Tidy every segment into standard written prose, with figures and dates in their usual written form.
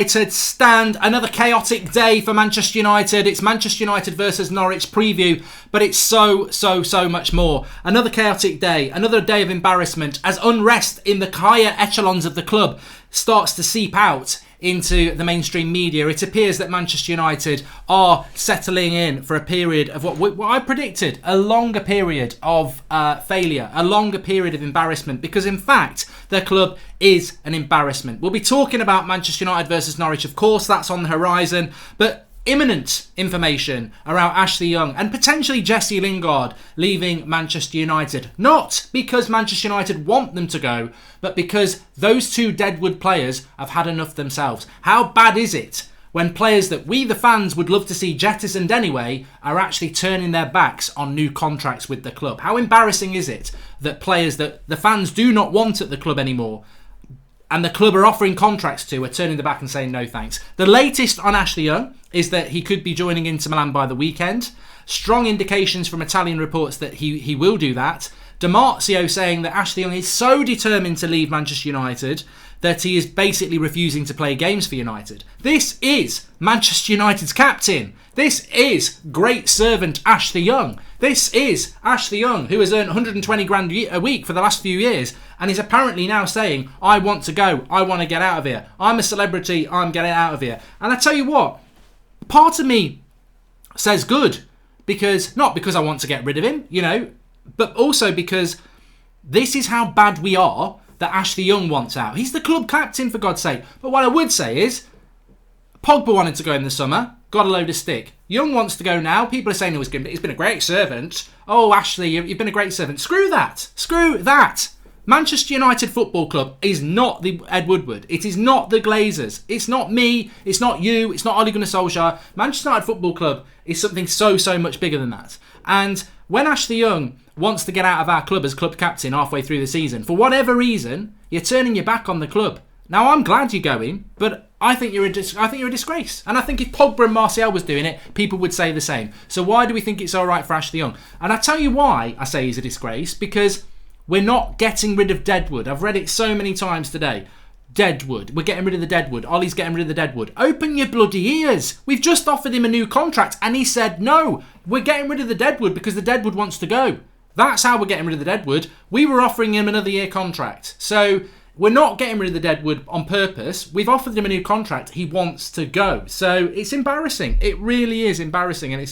United stand. Another chaotic day for Manchester United. It's Manchester United versus Norwich preview, but it's so much more. Another chaotic day, another day of embarrassment as unrest in the higher echelons of the club starts to seep out into the mainstream media. It appears that Manchester United are settling in for a period of what I predicted, a longer period of failure, a longer period of embarrassment, because in fact their club is an embarrassment. We'll be talking about Manchester United versus Norwich, of course, that's on the horizon, but imminent information around Ashley Young and potentially Jesse Lingard leaving Manchester United. Not because Manchester United want them to go, but because those two deadwood players have had enough themselves. How bad is it when players that we, the fans, would love to see jettisoned anyway, are actually turning their backs on new contracts with the club? How embarrassing is it that players that the fans do not want at the club anymore and the club are offering contracts to are turning their back and saying no thanks? The latest on Ashley Young is that he could be joining Inter Milan by the weekend. Strong indications from Italian reports that he will do that. DiMarzio saying that Ashley Young is so determined to leave Manchester United that he is basically refusing to play games for United. This is Manchester United's captain. This is great servant Ashley Young. This is Ashley Young, who has earned 120 grand a week for the last few years and is apparently now saying, I want to go, I want to get out of here. I'm a celebrity, I'm getting out of here. And I tell you what, part of me says good, because not because I want to get rid of him, but also because this is how bad we are that Ashley Young wants out. He's the club captain, for God's sake. But what I would say is, Pogba wanted to go in the summer, got a load of stick. Young wants to go now. People are saying he's been a great servant. Oh, Ashley, you've been a great servant. Screw that. Screw that. Manchester United Football Club is not the Ed Woodward. It is not the Glazers. It's not me. It's not you. It's not Ole Gunnar Solskjaer. Manchester United Football Club is something so much bigger than that. And when Ashley Young wants to get out of our club as club captain halfway through the season, for whatever reason, you're turning your back on the club. Now, I'm glad you're going, but I think you're a disgrace. And I think if Pogba and Martial was doing it, people would say the same. So why do we think it's all right for Ashley Young? And I tell you why I say he's a disgrace, because we're not getting rid of Deadwood. I've read it so many times today. Deadwood. We're getting rid of the Deadwood. Ollie's getting rid of the Deadwood. Open your bloody ears. We've just offered him a new contract and he said no. We're getting rid of the Deadwood because the Deadwood wants to go. That's how we're getting rid of the Deadwood. We were offering him another year contract. So we're not getting rid of the Deadwood on purpose. We've offered him a new contract. He wants to go. So it's embarrassing. It really is embarrassing, and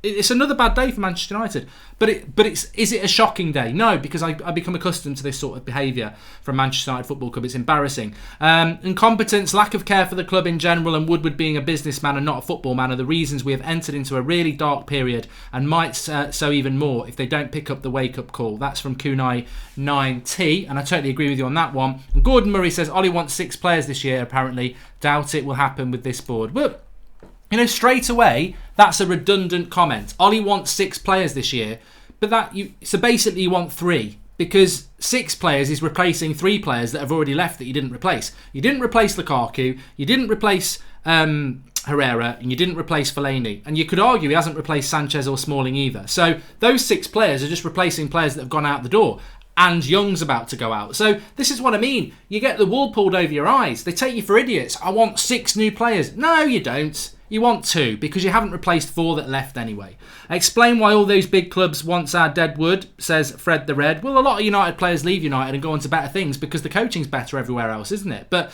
it's another bad day for Manchester United. But is it a shocking day? No, because I become accustomed to this sort of behaviour from Manchester United Football Club. It's embarrassing. Incompetence, lack of care for the club in general, and Woodward being a businessman and not a football man are the reasons we have entered into a really dark period, and might so even more if they don't pick up the wake-up call. That's from Kunai 9T, and I totally agree with you on that one. And Gordon Murray says Ollie wants 6 players this year, apparently. Doubt it will happen with this board. But straight away, that's a redundant comment. Ollie wants 6 players this year, but so basically you want 3, because 6 players is replacing 3 players that have already left that you didn't replace. You didn't replace Lukaku, you didn't replace Herrera, and you didn't replace Fellaini. And you could argue he hasn't replaced Sanchez or Smalling either. So those 6 players are just replacing players that have gone out the door. And Young's about to go out. So this is what I mean. You get the wool pulled over your eyes. They take you for idiots. I want 6 new players. No, you don't. You want 2, because you haven't replaced 4 that left anyway. Explain why all those big clubs want our Deadwood, says Fred the Red. Well, a lot of United players leave United and go on to better things because the coaching's better everywhere else, isn't it? But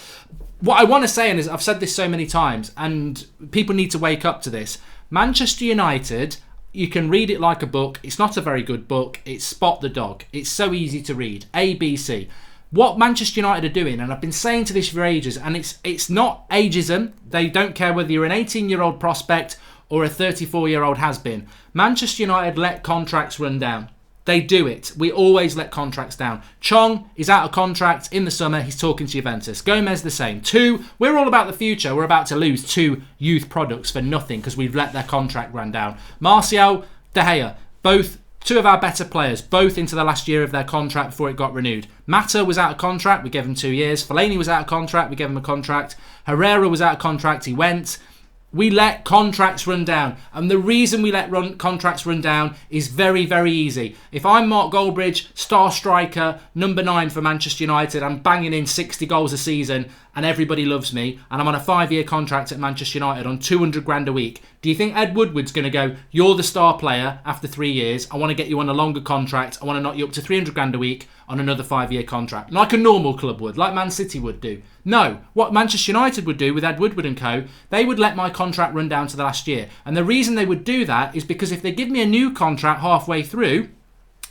what I want to say, and I've said this so many times, and people need to wake up to this. Manchester United, you can read it like a book. It's not a very good book. It's Spot the Dog. It's so easy to read. A, B, C. What Manchester United are doing, and I've been saying to this for ages, and it's not ageism. They don't care whether you're an 18-year-old prospect or a 34-year-old has-been. Manchester United let contracts run down. They do it. We always let contracts down. Chong is out of contract in the summer. He's talking to Juventus. Gomez the same. 2, we're all about the future. We're about to lose 2 youth products for nothing because we've let their contract run down. Martial, De Gea, both 2 of our better players, both into the last year of their contract before it got renewed. Mata was out of contract, we gave him 2 years. Fellaini was out of contract, we gave him a contract. Herrera was out of contract, he went. We let contracts run down. And the reason we let contracts run down is very, very easy. If I'm Mark Goldbridge, star striker, number 9 for Manchester United, I'm banging in 60 goals a season and everybody loves me, and I'm on a 5-year contract at Manchester United on 200 grand a week, do you think Ed Woodward's going to go, you're the star player after 3 years, I want to get you on a longer contract, I want to knock you up to 300 grand a week on another 5-year contract, like a normal club would, like Man City would do? No. What Manchester United would do with Ed Woodward and co, they would let my contract run down to the last year. And the reason they would do that is because if they give me a new contract halfway through,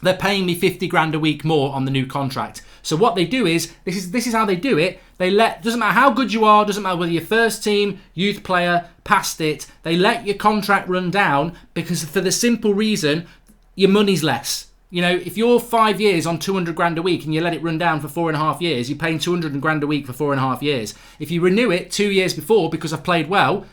they're paying me 50 grand a week more on the new contract. So what they do is, this is how they do it, doesn't matter how good you are, doesn't matter whether you're first team, youth player, past it, they let your contract run down because for the simple reason, your money's less. You know, if you're 5 years on 200 grand a week and you let it run down for 4.5 years, you're paying 200 grand a week for 4.5 years. If you renew it 2 years before because I've played well,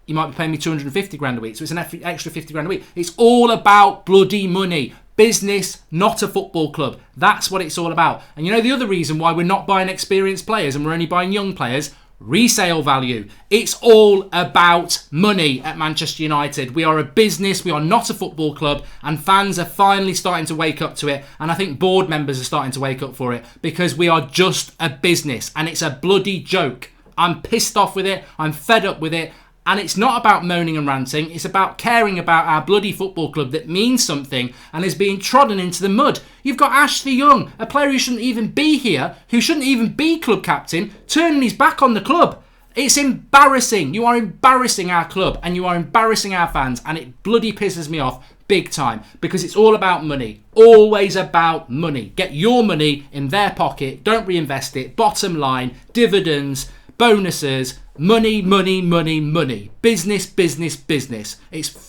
you might be paying me 250 grand a week. So it's an extra 50 grand a week. It's all about bloody money. Business, not a football club. That's what it's all about. And you know the other reason why we're not buying experienced players and we're only buying young players? Resale value. It's all about money at Manchester United. We are a business, we are not a football club, and fans are finally starting to wake up to it, and I think board members are starting to wake up for it, because we are just a business and it's a bloody joke. I'm pissed off with it, I'm fed up with it. And it's not about moaning and ranting, it's about caring about our bloody football club that means something and is being trodden into the mud. You've got Ashley Young, a player who shouldn't even be here, who shouldn't even be club captain, turning his back on the club. It's embarrassing. You are embarrassing our club and you are embarrassing our fans, and it bloody pisses me off big time because it's all about money. Always about money. Get your money in their pocket, don't reinvest it. Bottom line, dividends, bonuses, money, money, money, money. Business, business, business.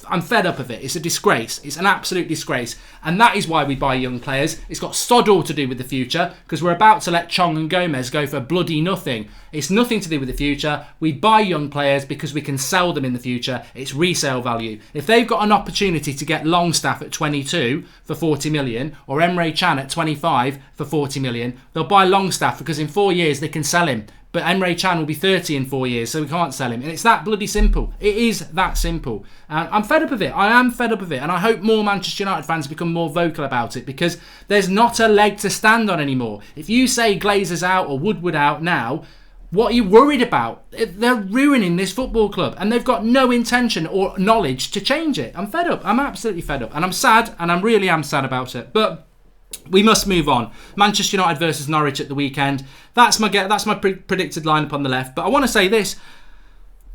I'm fed up of it. It's a disgrace. It's an absolute disgrace. And that is why we buy young players. It's got sod all to do with the future, because we're about to let Chong and Gomez go for bloody nothing. It's nothing to do with the future. We buy young players because we can sell them in the future. It's resale value. If they've got an opportunity to get Longstaff at 22 for 40 million or Emre Can at 25 for 40 million, they'll buy Longstaff because in 4 years they can sell him. But Emre Can will be 30 in 4 years, so we can't sell him. And it's that bloody simple. It is that simple. I'm fed up of it. I am fed up of it. And I hope more Manchester United fans become more vocal about it, because there's not a leg to stand on anymore. If you say Glazer's out or Woodward out now, what are you worried about? They're ruining this football club and they've got no intention or knowledge to change it. I'm fed up. I'm absolutely fed up. And I'm sad, and I really am sad about it. But we must move on. Manchester United versus Norwich at the weekend. That's my predicted lineup on the left. But I want to say this,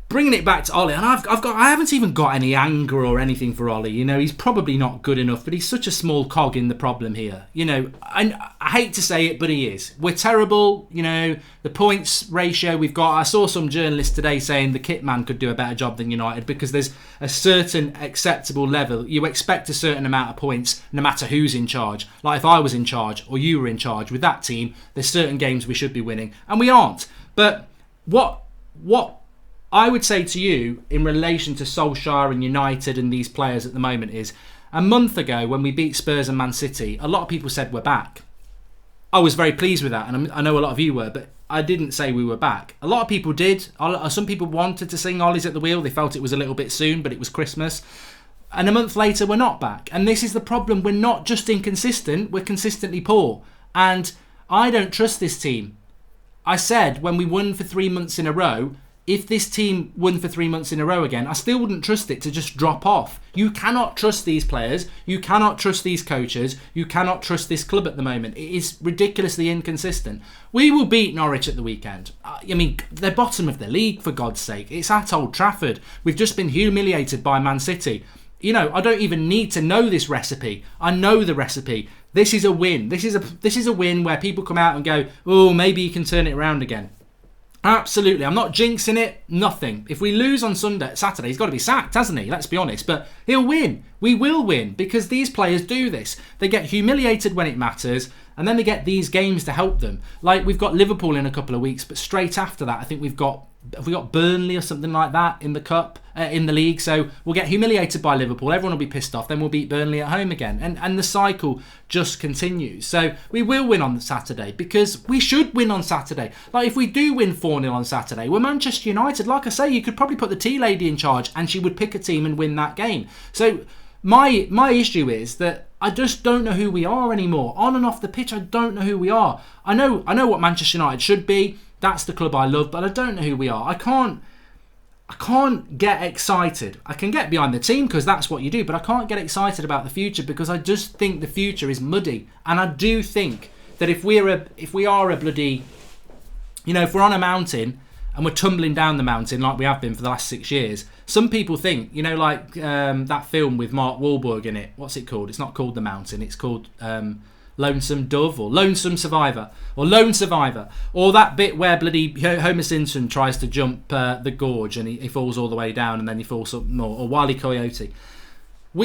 bringing it back to Ollie, and I haven't even got any anger or anything for Ollie. You know, he's probably not good enough, but he's such a small cog in the problem here. You know, I hate to say it, but he is. We're terrible. You know, the points ratio we've got. I saw some journalists today saying the kit man could do a better job than United because there's a certain acceptable level. You expect a certain amount of points no matter who's in charge. Like if I was in charge or you were in charge with that team, there's certain games we should be winning and we aren't. But what I would say to you in relation to Solskjaer and United and these players at the moment is, a month ago when we beat Spurs and Man City, a lot of people said we're back. I was very pleased with that, and I know a lot of you were, but I didn't say we were back. A lot of people did. Some people wanted to sing Ollie's at the wheel. They felt it was a little bit soon, but it was Christmas. And a month later, we're not back. And this is the problem. We're not just inconsistent, we're consistently poor. And I don't trust this team. I said when we won for 3 months in a row, if this team won for 3 months in a row again, I still wouldn't trust it to just drop off. You cannot trust these players. You cannot trust these coaches. You cannot trust this club at the moment. It is ridiculously inconsistent. We will beat Norwich at the weekend. I mean, they're bottom of the league, for God's sake. It's at Old Trafford. We've just been humiliated by Man City. You know, I don't even need to know this recipe. I know the recipe. This is a win. This is a win where people come out and go, oh, maybe you can turn it around again. Absolutely. I'm not jinxing it. Nothing. If we lose on Saturday, he's got to be sacked, hasn't he? Let's be honest. But he'll win. We will win because these players do this. They get humiliated when it matters, and then they get these games to help them. Like we've got Liverpool in a couple of weeks, but straight after that, I think have we got Burnley or something like that in the cup, in the league. So we'll get humiliated by Liverpool. Everyone will be pissed off. Then we'll beat Burnley at home again. And the cycle just continues. So we will win on Saturday because we should win on Saturday. Like if we do win 4-0 on Saturday, we're Manchester United. Like I say, you could probably put the tea lady in charge and she would pick a team and win that game. So my issue is that I just don't know who we are anymore. On and off the pitch, I don't know who we are. I know what Manchester United should be. That's the club I love, but I don't know who we are. I can't get excited. I can get behind the team because that's what you do, but I can't get excited about the future because I just think the future is muddy. And I do think that if we're on a mountain and we're tumbling down the mountain like we have been for the last 6 years, some people think, like that film with Mark Wahlberg in it. What's it called? It's not called The Mountain. It's called Lonesome Dove or Lonesome Survivor or Lone Survivor, or that bit where bloody Homer Simpson tries to jump the gorge and he falls all the way down and then he falls up more, or Wile E. Coyote.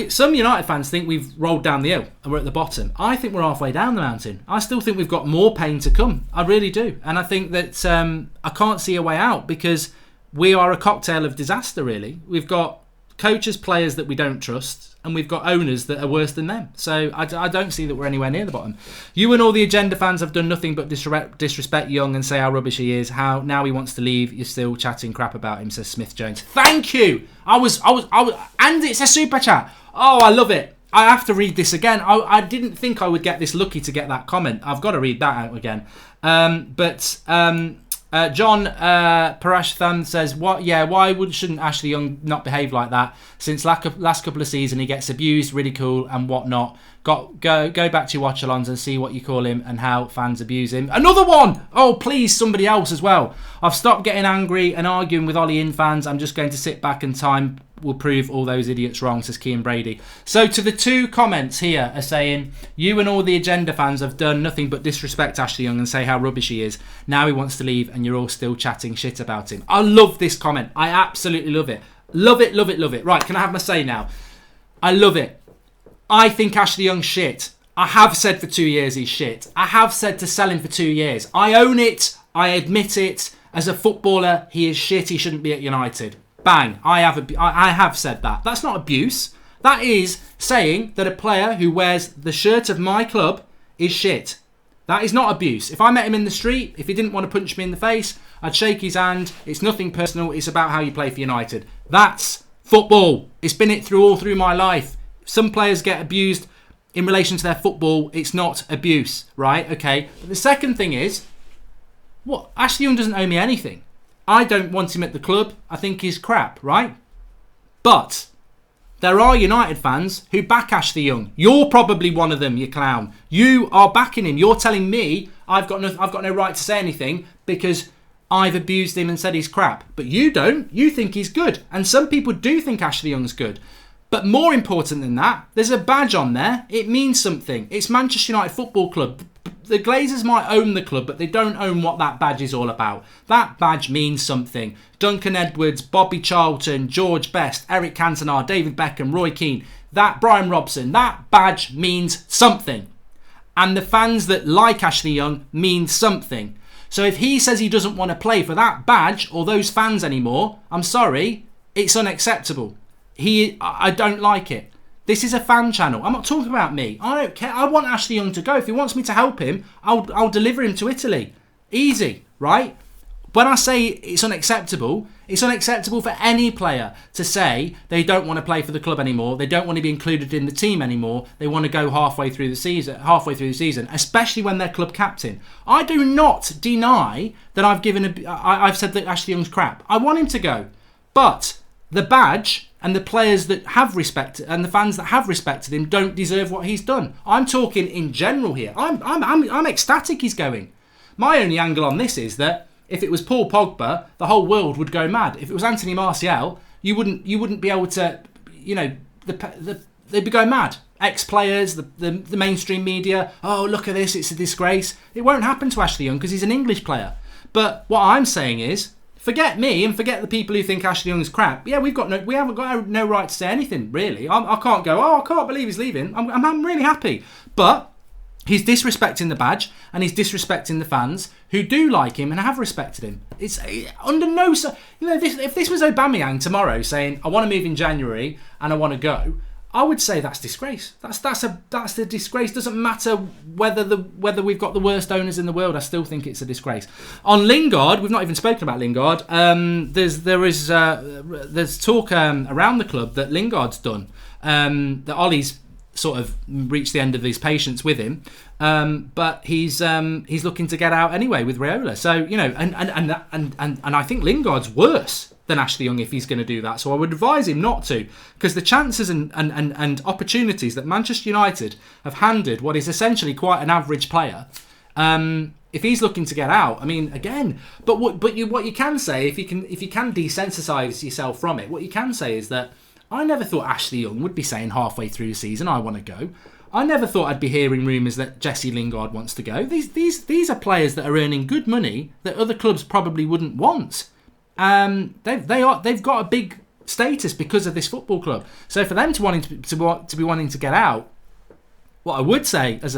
Some United fans think we've rolled down the hill and we're at the bottom. I think we're halfway down the mountain. I still think we've got more pain to come. I really do. And I think that I can't see a way out because we are a cocktail of disaster, really. We've got coaches, players that we don't trust, and we've got owners that are worse than them. So I don't see that we're anywhere near the bottom. You and all the agenda fans have done nothing but disrespect Young and say how rubbish he is. How now he wants to leave. You're still chatting crap about him, says Smith Jones. Thank you. I was, and it's a super chat. Oh, I love it. I have to read this again. I didn't think I would get this lucky to get that comment. I've got to read that out again. John Parashtham says, "What? Yeah, why shouldn't Ashley Young not behave like that? Since last couple of seasons, he gets abused, ridiculed, and whatnot. Go back to your watch-alongs and see what you call him and how fans abuse him. Another one! Oh, please, somebody else as well. I've stopped getting angry and arguing with Ollie In fans. I'm just going to sit back and time will prove all those idiots wrong," says Kean Brady. So to the two comments here are saying, you and all the agenda fans have done nothing but disrespect Ashley Young and say how rubbish he is. Now he wants to leave and you're all still chatting shit about him. I love this comment. I absolutely love it. Love it, love it, love it. Right, can I have my say now? I love it. I think Ashley Young's shit. I have said for 2 years he's shit. I have said to sell him for 2 years. I own it. I admit it. As a footballer, he is shit. He shouldn't be at United. Bang. I have said that. That's not abuse. That is saying that a player who wears the shirt of my club is shit. That is not abuse. If I met him in the street, if he didn't want to punch me in the face, I'd shake his hand. It's nothing personal. It's about how you play for United. That's football. It's been it all through my life. Some players get abused in relation to their football. It's not abuse, right? Okay. But the second thing is, what? Ashley Young doesn't owe me anything. I don't want him at the club. I think he's crap, right? But there are United fans who back Ashley Young. You're probably one of them, you clown. You are backing him. You're telling me I've got no right to say anything because I've abused him and said he's crap. But you don't. You think he's good. And some people do think Ashley Young's good. But more important than that, there's a badge on there. It means something. It's Manchester United Football Club. The Glazers might own the club, but they don't own what that badge is all about. That badge means something. Duncan Edwards, Bobby Charlton, George Best, Eric Cantona, David Beckham, Roy Keane, Brian Robson, that badge means something. And the fans that like Ashley Young mean something. So if he says he doesn't want to play for that badge or those fans anymore, I'm sorry, it's unacceptable. I don't like it. This is a fan channel. I'm not talking about me. I don't care. I want Ashley Young to go. If he wants me to help him, I'll deliver him to Italy. Easy, right? When I say it's unacceptable for any player to say they don't want to play for the club anymore. They don't want to be included in the team anymore. They want to go halfway through the season, especially when they're club captain. I do not deny that I've said that Ashley Young's crap. I want him to go, but the badge and the players that have respected and the fans that have respected him don't deserve what he's done. I'm talking in general here. I'm ecstatic he's going. My only angle on this is that if it was Paul Pogba, the whole world would go mad. If it was Anthony Martial, you wouldn't be able to, they'd be going mad. Ex-players, the mainstream media, oh, look at this, it's a disgrace. It won't happen to Ashley Young because he's an English player. But what I'm saying is, forget me and forget the people who think Ashley Young's crap. Yeah, we haven't got no right to say anything, really. I can't go, I can't believe he's leaving. I'm really happy. But He's disrespecting the badge, and he's disrespecting the fans who do like him and have respected him. It's under no... if this was Aubameyang tomorrow saying, I want to move in January and I want to go, I would say that's disgrace. That's a disgrace. Doesn't matter whether we've got the worst owners in the world. I still think it's a disgrace. On Lingard, we've not even spoken about Lingard. There's talk around the club that Lingard's done. That Ollie's sort of reached the end of his patience with him, but he's looking to get out anyway with Raiola. So and I think Lingard's worse than Ashley Young if he's going to do that. So I would advise him not to, because the chances and opportunities that Manchester United have handed what is essentially quite an average player, if he's looking to get out, I mean, again, what you can say, if you can desensitise yourself from it, what you can say is that I never thought Ashley Young would be saying halfway through the season, I want to go. I never thought I'd be hearing rumours that Jesse Lingard wants to go. These are players that are earning good money that other clubs probably wouldn't want. They've got a big status because of this football club. So for them to be wanting to get out, what I would say as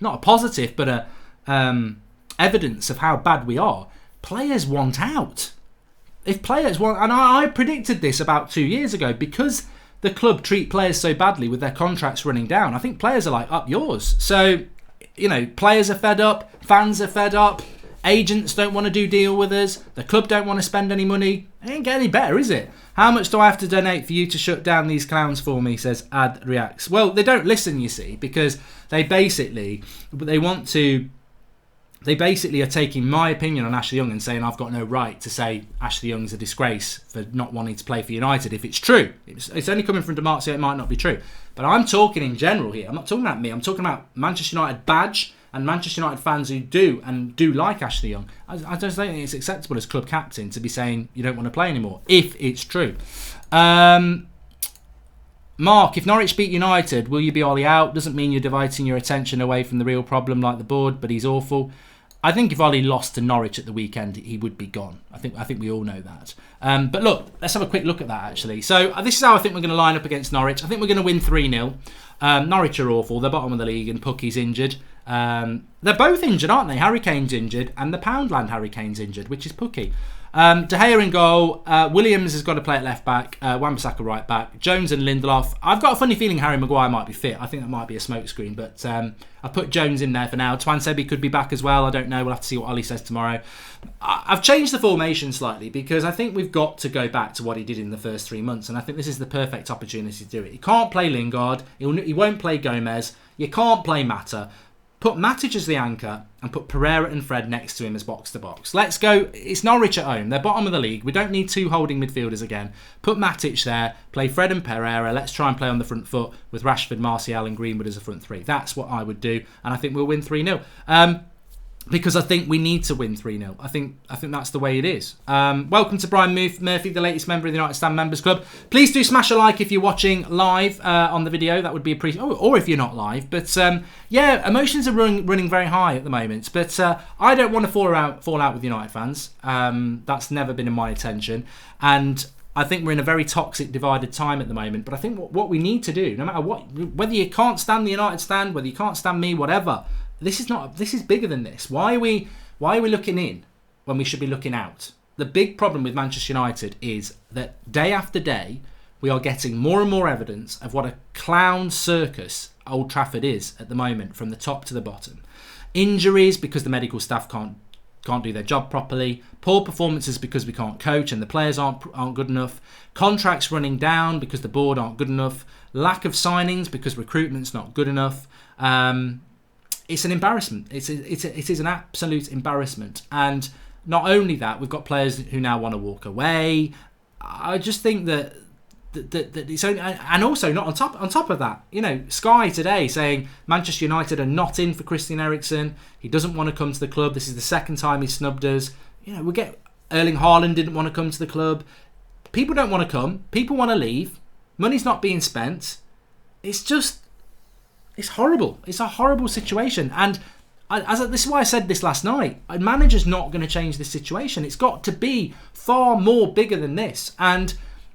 not a positive but a evidence of how bad we are, players want out. If players want, and I predicted this about 2 years ago, because the club treat players so badly with their contracts running down, I think players are like, up yours. So, players are fed up, fans are fed up, agents don't want to do deal with us, the club don't want to spend any money. It ain't get any better, is it? How much do I have to donate for you to shut down these clowns for me, says Ad Reacts. Well, they don't listen, you see, because they basically are taking my opinion on Ashley Young and saying I've got no right to say Ashley Young's a disgrace for not wanting to play for United if it's true. It's only coming from DiMarzio, it might not be true. But I'm talking in general here. I'm not talking about me. I'm talking about Manchester United badge and Manchester United fans who do like Ashley Young. I just don't think it's acceptable as club captain to be saying you don't want to play anymore, if it's true. Mark, if Norwich beat United, will you be Ollie out? Doesn't mean you're diverting your attention away from the real problem like the board, but he's awful. I think if Ollie lost to Norwich at the weekend, he would be gone. I think we all know that. But look, let's have a quick look at that, actually. So this is how I think we're going to line up against Norwich. I think we're going to win 3-0. Norwich are awful. They're bottom of the league and Pucky's injured. They're both injured, aren't they? Harry Kane's injured and the Poundland Harry Kane's injured, which is Pucky. De Gea in goal. Williams has got to play at left back. Wan-Bissaka right back. Jones and Lindelof. I've got a funny feeling Harry Maguire might be fit. I think that might be a smokescreen, but I put Jones in there for now. Twansebi could be back as well. I don't know. We'll have to see what Ollie says tomorrow. I've changed the formation slightly because I think we've got to go back to what he did in the first 3 months, and I think this is the perfect opportunity to do it. He can't play Lingard. He won't play Gomez. You can't play Mata. Put Matic as the anchor and put Pereira and Fred next to him as box-to-box. Let's go. It's Norwich at home. They're bottom of the league. We don't need two holding midfielders again. Put Matic there. Play Fred and Pereira. Let's try and play on the front foot with Rashford, Martial and Greenwood as a front three. That's what I would do. And I think we'll win 3-0. Because I think we need to win 3-0. I think that's the way it is. Welcome to Brian Murphy, the latest member of the United Stand Members Club. Please do smash a like if you're watching live on the video. That would be appreciated. Or if you're not live. But yeah, emotions are running very high at the moment. But I don't want to fall out with United fans. That's never been in my intention. And I think we're in a very toxic, divided time at the moment. But I think what we need to do, no matter what, whether you can't stand the United stand, whether you can't stand me, whatever. This is bigger than this. Why are we looking in when we should be looking out? The big problem with Manchester United is that day after day we are getting more and more evidence of what a clown circus Old Trafford is at the moment, from the top to the bottom. Injuries because the medical staff can't do their job properly. Poor performances because we can't coach and the players aren't good enough. Contracts running down because the board aren't good enough. Lack of signings because recruitment's not good enough. It's an embarrassment. It is an absolute embarrassment. And not only that, we've got players who now want to walk away. I just think that it's only, and also not on top of that, Sky today saying Manchester United are not in for Christian Eriksen. He doesn't want to come to the club. This is the second time he snubbed us. We get Erling Haaland didn't want to come to the club. People don't want to come. People want to leave. Money's not being spent. It's horrible. It's a horrible situation. And this is why I said this last night. A manager's not going to change this situation. It's got to be far more bigger than this. And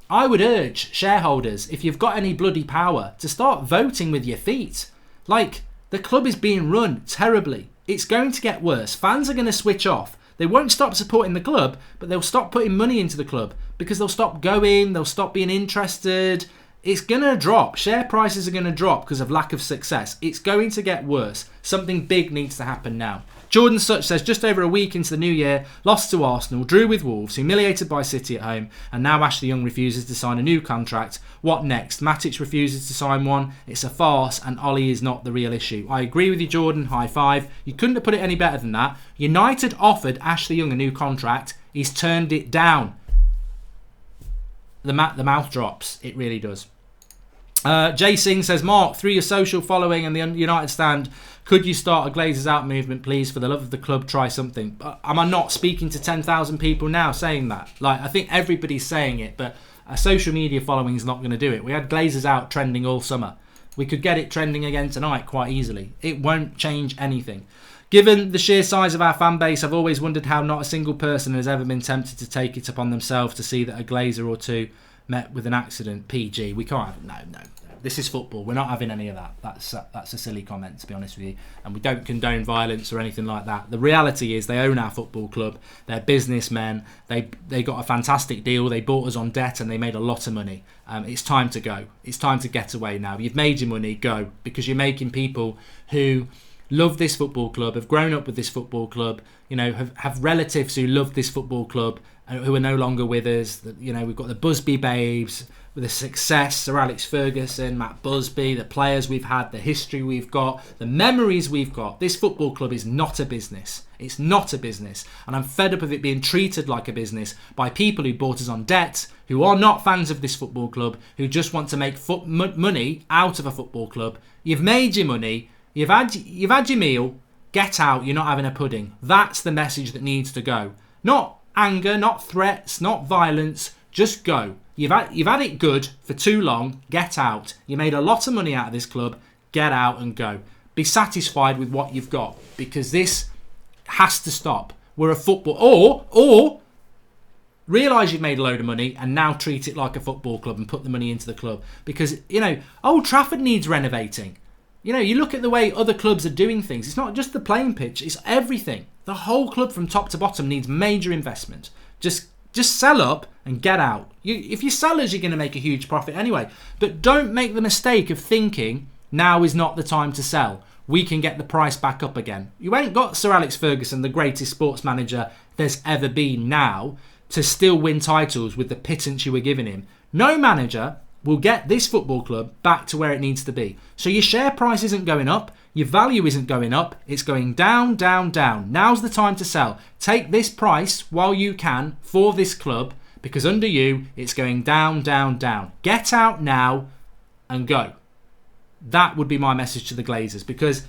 I would urge shareholders, if you've got any bloody power, to start voting with your feet. Like, The club is being run terribly. It's going to get worse. Fans are going to switch off. They won't stop supporting the club, but they'll stop putting money into the club because they'll stop going, they'll stop being interested. It's going to drop. Share prices are going to drop because of lack of success. It's going to get worse. Something big needs to happen now. Jordan Such says, just over a week into the new year, lost to Arsenal, drew with Wolves, humiliated by City at home, and now Ashley Young refuses to sign a new contract. What next? Matic refuses to sign one. It's a farce, and Ollie is not the real issue. I agree with you, Jordan. High five. You couldn't have put it any better than that. United offered Ashley Young a new contract. He's turned it down. The mouth drops. It really does. Jay Singh says, Mark, through your social following and the United stand, could you start a Glazers out movement, please? For the love of the club, try something. Am I not speaking to 10,000 people now saying that? Like, I think everybody's saying it, but a social media following is not going to do it. We had Glazers out trending all summer. We could get it trending again tonight quite easily. It won't change anything. Given the sheer size of our fan base, I've always wondered how not a single person has ever been tempted to take it upon themselves to see that a Glazer or two met with an accident. PG, we can't have it. No. This is football. We're not having any of that. That's a silly comment, to be honest with you. And we don't condone violence or anything like that. The reality is they own our football club. They're businessmen. They got a fantastic deal. They bought us on debt and they made a lot of money. It's time to go. It's time to get away now. You've made your money. Go. Because you're making people who love this football club, have grown up with this football club, have relatives who love this football club, who are no longer with us. We've got the Busby babes, with the success, Sir Alex Ferguson, Matt Busby, the players we've had, the history we've got, the memories we've got. This football club is not a business. It's not a business. And I'm fed up of it being treated like a business by people who bought us on debt, who are not fans of this football club, who just want to make money out of a football club. You've made your money. You've had your meal. Get out. You're not having a pudding. That's the message that needs to go. Not anger, not threats, not violence. Just go. You've had it good for too long. Get out. You made a lot of money out of this club. Get out and go. Be satisfied with what you've got, because this has to stop. We're a football, or realise you've made a load of money and now treat it like a football club and put the money into the club. Because Old Trafford needs renovating. You look at the way other clubs are doing things. It's not just the playing pitch. It's everything. The whole club from top to bottom needs major investment. Just sell up and get out. If you sell us, you're going to make a huge profit anyway. But don't make the mistake of thinking now is not the time to sell. We can get the price back up again. You ain't got Sir Alex Ferguson, the greatest sports manager there's ever been now, to still win titles with the pittance you were giving him. No manager will get this football club back to where it needs to be. So your share price isn't going up. Your value isn't going up. It's going down, down, down. Now's the time to sell. Take this price while you can for this club, because under you, it's going down, down, down. Get out now and go. That would be my message to the Glazers,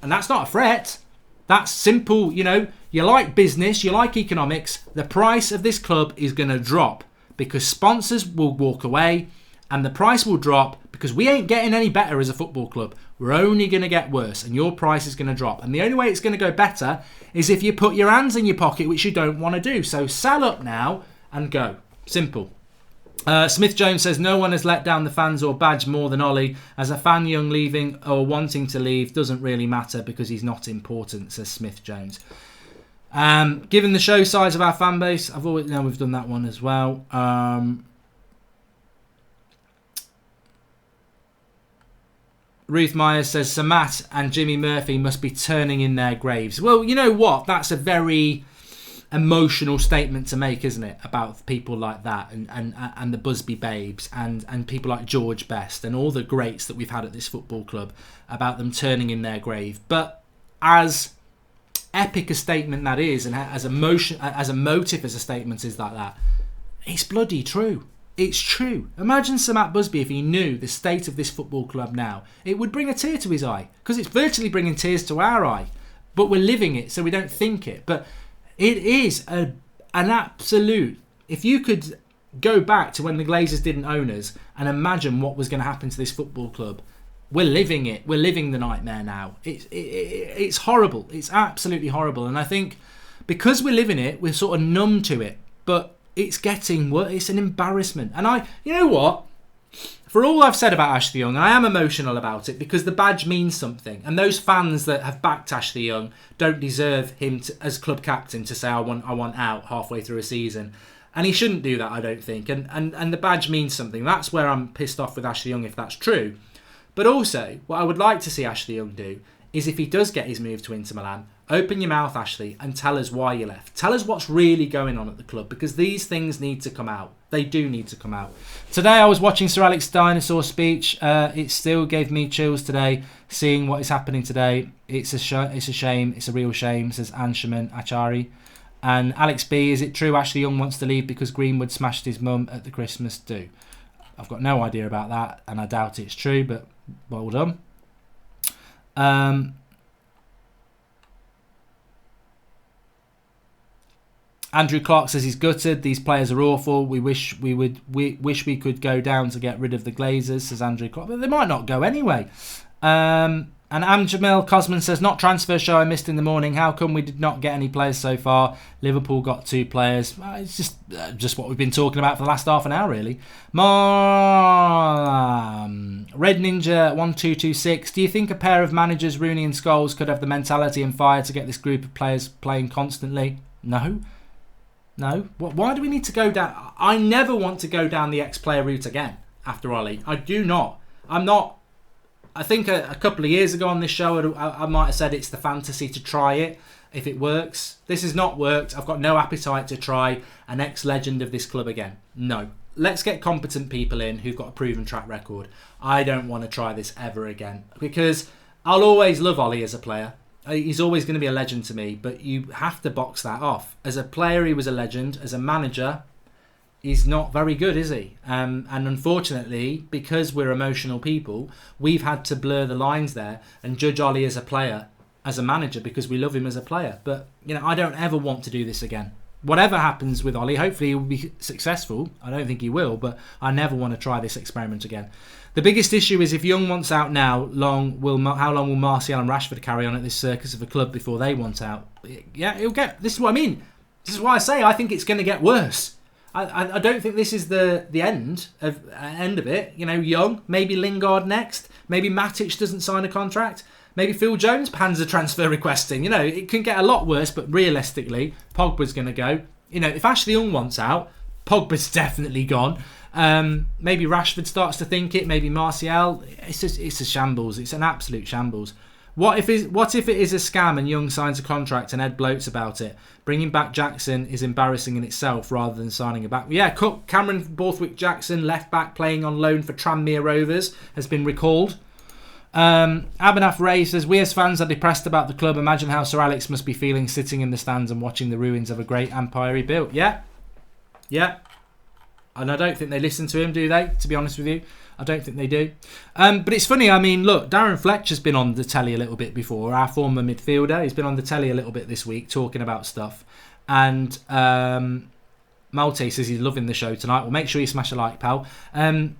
and that's not a threat. That's simple. You like business, you like economics. The price of this club is going to drop because sponsors will walk away, and the price will drop because we ain't getting any better as a football club. We're only going to get worse, and your price is going to drop. And the only way it's going to go better is if you put your hands in your pocket, which you don't want to do. So sell up now and go. Simple. Smith Jones says, no one has let down the fans or badge more than Ollie. As a fan, Young leaving or wanting to leave doesn't really matter because he's not important, says Smith Jones. Given the show size of our fan base, we've done that one as well. Ruth Myers says, Samat and Jimmy Murphy must be turning in their graves. Well, you know what? That's a very emotional statement to make, isn't it? About people like that and the Busby babes and people like George Best and all the greats that we've had at this football club, about them turning in their grave. But as epic a statement that is, and as emotive as a statement is like that, it's bloody true. It's true. Imagine Sir Matt Busby if he knew the state of this football club now. It would bring a tear to his eye, because it's virtually bringing tears to our eye. But we're living it, so we don't think it. But it is an absolute... If you could go back to when the Glazers didn't own us and imagine what was going to happen to this football club, we're living it. We're living the nightmare now. It's horrible. It's absolutely horrible. And I think because we're living it, we're sort of numb to it. But it's getting worse. It's an embarrassment. And you know what? for all I've said about Ashley Young, and I am emotional about it because the badge means something. And those fans that have backed Ashley Young don't deserve him as club captain to say, I want out halfway through a season. And he shouldn't do that, I don't think. And the badge means something. That's where I'm pissed off with Ashley Young if that's true. But also, what I would like to see Ashley Young do is if he does get his move to Inter Milan, open your mouth, Ashley, and tell us why you left. Tell us what's really going on at the club, because these things need to come out. They do need to come out. Today I was watching Sir Alex Dinosaur's speech. It still gave me chills today, seeing what is happening today. It's a shame. It's a real shame, says Anshuman Achari. And Alex B, is it true Ashley Young wants to leave because Greenwood smashed his mum at the Christmas do? I've got no idea about that, and I doubt it's true, but well done. Andrew Clark says he's gutted. These players are awful. We wish we could go down to get rid of the Glazers, says Andrew Clark. But they might not go anyway. And Amjamil Cosman says, not transfer show I missed in the morning. How come we did not get any players so far? Liverpool got 2 players. It's just what we've been talking about for the last half an hour, really. Red Ninja 1226. Do you think a pair of managers, Rooney and Scholes, could have the mentality and fire to get this group of players playing constantly? No. Why do we need to go down? I never want to go down the ex-player route again after Ollie. I do not. I'm not. I think a couple of years ago on this show, I might have said it's the fantasy to try it if it works. This has not worked. I've got no appetite to try an ex-legend of this club again. No. Let's get competent people in who've got a proven track record. I don't want to try this ever again because I'll always love Ollie as a player. He's always going to be a legend to me, but you have to box that off. As a player, he was a legend. As a manager, he's not very good, is he? And unfortunately, because we're emotional people, we've had to blur the lines there and judge Ollie as a player, as a manager, because we love him as a player. But, I don't ever want to do this again. Whatever happens with Ollie, hopefully he will be successful. I don't think he will, but I never want to try this experiment again. The biggest issue is if Young wants out now, how long will Martial and Rashford carry on at this circus of a club before they want out? Yeah, this is what I mean. This is why I say I think it's going to get worse. I don't think this is the end of it. Young, maybe Lingard next. Maybe Matic doesn't sign a contract. Maybe Phil Jones pans a transfer requesting. It can get a lot worse, but realistically, Pogba's going to go. If Ashley Young wants out, Pogba's definitely gone. Maybe Rashford starts to think it. Maybe Martial. It's a shambles. It's an absolute shambles. What if it is a scam and Young signs a contract and Ed bloats about it? Bringing back Jackson is embarrassing in itself rather than signing a back. Yeah, Cameron Borthwick-Jackson, left back playing on loan for Tranmere Rovers, has been recalled. Abhinav Ray says, we as fans are depressed about the club. Imagine how Sir Alex must be feeling sitting in the stands and watching the ruins of a great empire he built. Yeah. And I don't think they listen to him, do they? To be honest with you, I don't think they do. But it's funny. I mean, look, Darren Fletcher's been on the telly a little bit before. Our former midfielder, he's been on the telly a little bit this week talking about stuff. And Malte says he's loving the show tonight. Well, make sure you smash a like, pal.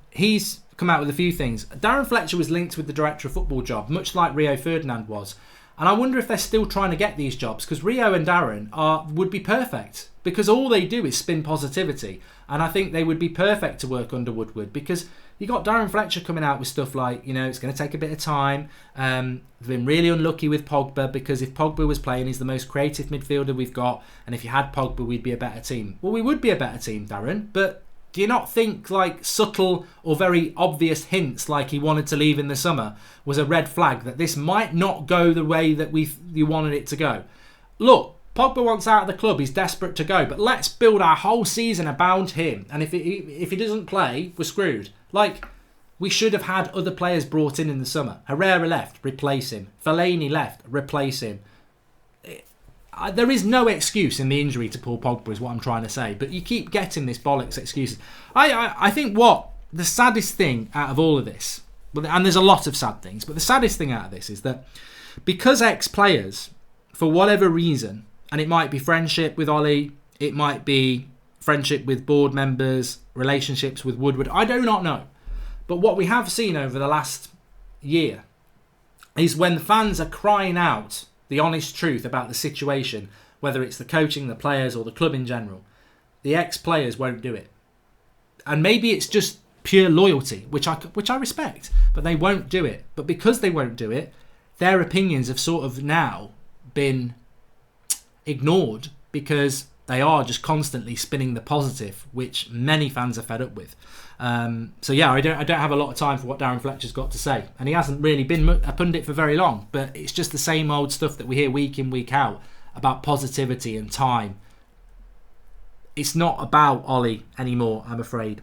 He's come out with a few things. Darren Fletcher was linked with the director of football job, much like Rio Ferdinand was. And I wonder if they're still trying to get these jobs, because Rio and Darren would be perfect, because all they do is spin positivity. And I think they would be perfect to work under Woodward, because you got Darren Fletcher coming out with stuff like, it's going to take a bit of time. They've been really unlucky with Pogba, because if Pogba was playing, he's the most creative midfielder we've got. And if you had Pogba, we'd be a better team. Well, we would be a better team, Darren, but do you not think like subtle or very obvious hints like he wanted to leave in the summer was a red flag that this might not go the way that you wanted it to go? Look, Pogba wants out of the club. He's desperate to go. But let's build our whole season around him. And if he doesn't play, we're screwed. Like, we should have had other players brought in the summer. Herrera left, replace him. Fellaini left, replace him. There is no excuse in the injury to Paul Pogba, is what I'm trying to say. But you keep getting this bollocks excuses. I think what the saddest thing out of all of this, and there's a lot of sad things, but the saddest thing out of this is that because ex-players, for whatever reason, and it might be friendship with Ollie, it might be friendship with board members, relationships with Woodward, I do not know. But what we have seen over the last year is when fans are crying out the honest truth about the situation, whether it's the coaching, the players, or the club in general, the ex-players won't do it. And maybe it's just pure loyalty, which I respect, but they won't do it. But because they won't do it, their opinions have sort of now been ignored because they are just constantly spinning the positive, which many fans are fed up with. So yeah, I don't have a lot of time for what Darren Fletcher's got to say, and he hasn't really been a pundit for very long. But it's just the same old stuff that we hear week in, week out about positivity and time. It's not about Ollie anymore, I'm afraid.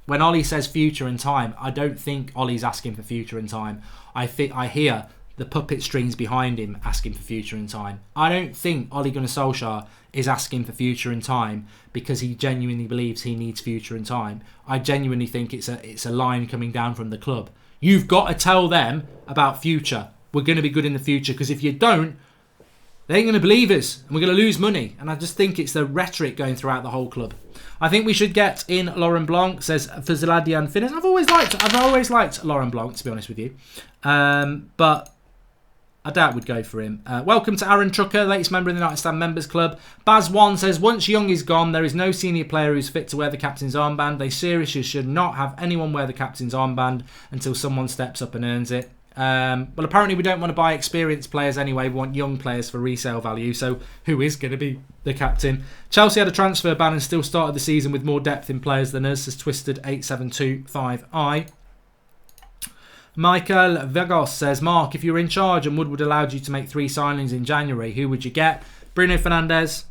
When Ollie says future and time, I don't think Ollie's asking for future and time. I hear the puppet strings behind him asking for future and time. I don't think Ole Gunnar Solskjaer is asking for future and time because he genuinely believes he needs future and time. I genuinely think it's a line coming down from the club. You've got to tell them about future. We're going to be good in the future, because if you don't, they ain't going to believe us and we're going to lose money. And I just think it's the rhetoric going throughout the whole club. I think we should get in Laurent Blanc, says for Zladian Finnes. I've always liked Laurent Blanc, to be honest with you. But I doubt we'd go for him. Welcome to Aaron Trucker, latest member of the United Stand Members Club. Baz1 says, once Young is gone, there is no senior player who's fit to wear the captain's armband. They seriously should not have anyone wear the captain's armband until someone steps up and earns it. Well, apparently we don't want to buy experienced players anyway. We want young players for resale value. So who is going to be the captain? Chelsea had a transfer ban and still started the season with more depth in players than us, says Twisted8725i. Michael Vegos says, Mark, if you were in charge and Woodward allowed you to make 3 signings in January, who would you get? Bruno Fernandes,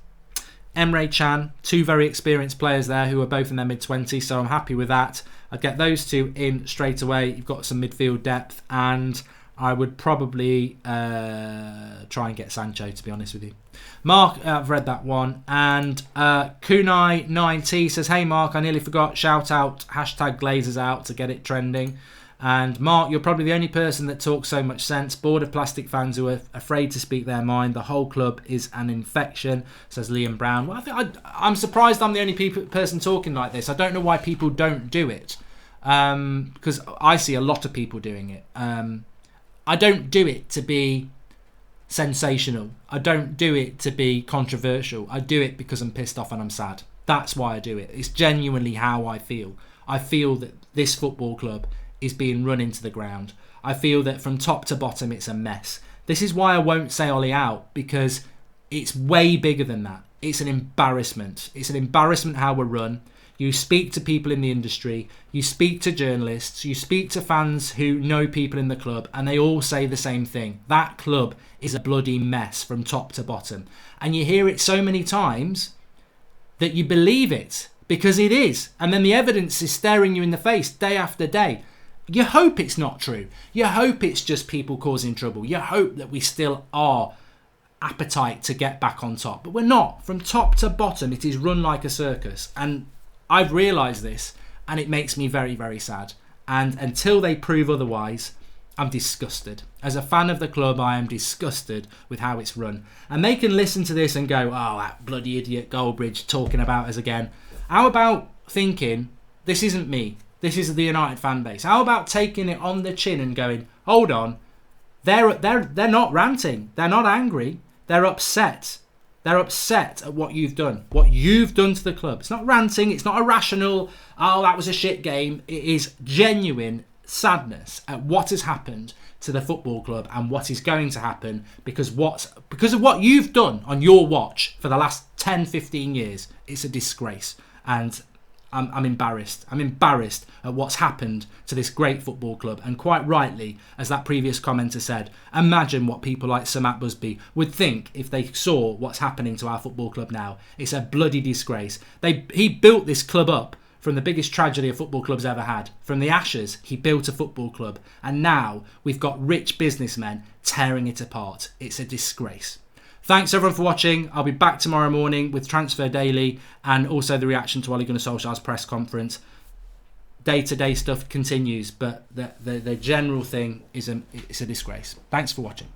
Emre Can, 2 very experienced players there who are both in their mid-20s, so I'm happy with that. I'd get those 2 in straight away. You've got some midfield depth, and I would probably try and get Sancho, to be honest with you. Mark, I've read that one. And Kunai9T says, hey Mark, I nearly forgot, shout out, #Glazers out to get it trending. And Mark, you're probably the only person that talks so much sense. Bored of plastic fans who are afraid to speak their mind. The whole club is an infection, says Liam Brown. Well, I'm surprised I'm the only person talking like this. I don't know why people don't do it. Because I see a lot of people doing it. I don't do it to be sensational. I don't do it to be controversial. I do it because I'm pissed off and I'm sad. That's why I do it. It's genuinely how I feel. I feel that this football club is being run into the ground. I feel that from top to bottom it's a mess. This is why I won't say Ollie out, because it's way bigger than that. It's an embarrassment. It's an embarrassment how we're run. You speak to people in the industry, you speak to journalists, you speak to fans who know people in the club, and they all say the same thing. That club is a bloody mess from top to bottom. And you hear it so many times that you believe it, because it is. And then the evidence is staring you in the face day after day. You hope it's not true. You hope it's just people causing trouble. You hope that we still are appetite to get back on top. But we're not. From top to bottom, it is run like a circus. And I've realised this, and it makes me very, very sad. And until they prove otherwise, I'm disgusted. As a fan of the club, I am disgusted with how it's run. And they can listen to this and go, oh, that bloody idiot Goldbridge talking about us again. How about thinking, this isn't me. This is the United fan base. How about taking it on the chin and going, hold on, they're not ranting. They're not angry. They're upset. They're upset at what you've done. What you've done to the club. It's not ranting. It's not irrational. Oh, that was a shit game. It is genuine sadness at what has happened to the football club and what is going to happen because of what you've done on your watch for the last 10, 15 years. It's a disgrace. And I'm embarrassed. I'm embarrassed at what's happened to this great football club. And quite rightly, as that previous commenter said, imagine what people like Sir Matt Busby would think if they saw what's happening to our football club now. It's a bloody disgrace. He built this club up from the biggest tragedy a football club's ever had. From the ashes, he built a football club. And now we've got rich businessmen tearing it apart. It's a disgrace. Thanks everyone for watching. I'll be back tomorrow morning with Transfer Daily and also the reaction to Ole Gunnar Solskjaer's press conference. Day-to-day stuff continues, but the general thing is it's a disgrace. Thanks for watching.